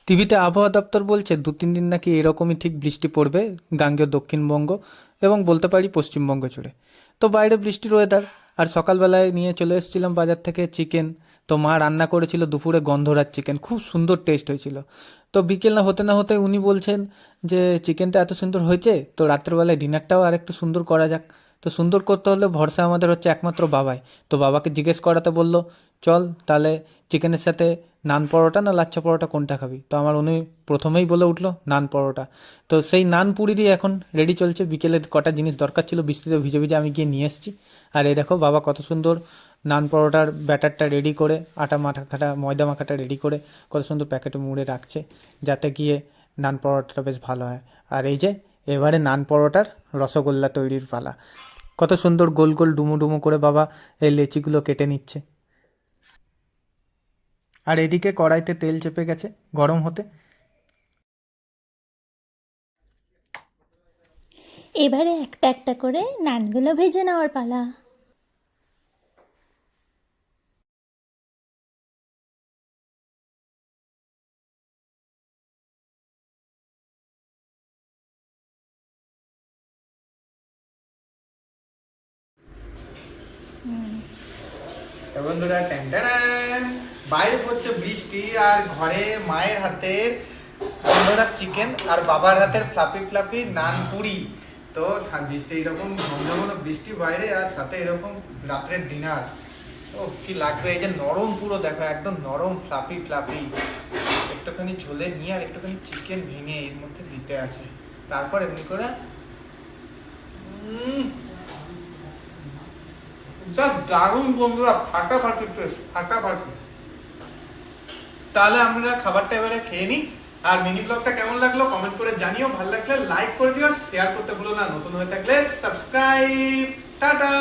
টিভিতে আবহাওয়া দপ্তর বলছে ২-৩ দিন নাকি এরকমই ঠিক বৃষ্টি পড়বে গাঙ্গেয় দক্ষিণবঙ্গ এবং বলতে পারি পশ্চিমবঙ্গ জুড়ে। তো বাইরে বৃষ্টির ওয়েদার, আর সকালবেলায় নিয়ে চলে এসেছিলাম বাজার থেকে চিকেন। তো মা রান্না করেছিল দুপুরে গন্ধরাজ চিকেন, খুব সুন্দর টেস্ট হয়েছিল। তো বিকেল না হতে না হতে উনি বলছেন যে চিকেনটা এত সুন্দর হয়েছে, তো রাত্রেবেলায় ডিনারটাও আর একটু সুন্দর করা যাক। তো সুন্দর করতে হলে ভরসা আমাদের হচ্ছে একমাত্র বাবাই। তো বাবাকে জিজ্ঞেস করাতে বলল, চল তাহলে চিকেনের সাথে নান পরোটা না লাচ্ছা পরোটা কোনটা খাবি? তো আমার উনি প্রথমেই বলে উঠলো নান পরোটা। তো সেই নান পুরিরই এখন রেডি চলছে। বিকেলের কটা জিনিস দরকার ছিল বৃষ্টিতে ভিজে ভিজে আমি গিয়ে নিয়ে এসেছি। আর এই দেখো বাবা কত সুন্দর নান পরোটার ব্যাটারটা রেডি করে, আটা মাখাটা ময়দা মাখাটা রেডি করে কত সুন্দর প্যাকেটে মুড়ে রাখছে, যাতে গিয়ে নান পরোটাটা বেশ ভালো হয়। আর এই যে এবারে নান পরোটার রসগোল্লা তৈরির পালা। কত সুন্দর গোল গোল ডুমো ডুমো করে বাবা এই লেচিগুলো কেটে নিচ্ছে। আর এদিকে কড়াইতে তেল চেপে গেছে গরম হতে। এবারে একটা একটা করে নানগুলো ভেজে নেওয়ার পালা। তো বন্ধুরা ট্যান বাইরে পড়ছে বৃষ্টি, আর ঘরে মায়ের হাতের গন্ধরাজ চিকেন আর বাবার হাতের ফ্লাপি ফ্লাপি নান পুরি। তো বৃষ্টি এরকম ঝমঝমানো বৃষ্টি বাইরে, আর সাথে এরকম রাত্রের ডিনার। ও কি লাগবে! এই যে নরম, পুরো দেখো একদম নরম ফ্লাপি ফ্লাপি। একটুখানি ঝোলে নিয়ে আর একটুখানি চিকেন ভেঙে এর মধ্যে দিতে আছে, তারপর এমনি করে জাস্ট দারুণ বন্ধুরা, ফাটাফাটি টেস্ট, ফাটাফাটি। তাহলে আমরা খাবারটা এবারে খেয়ে নিই। আর মিনি ব্লগটা কেমন লাগলো কমেন্ট করে জানিও, ভালো লাগলে লাইক করে দিও, শেয়ার করতে ভুলো না, নতুন হয়ে থাকলে সাবস্ক্রাইব। টাটা।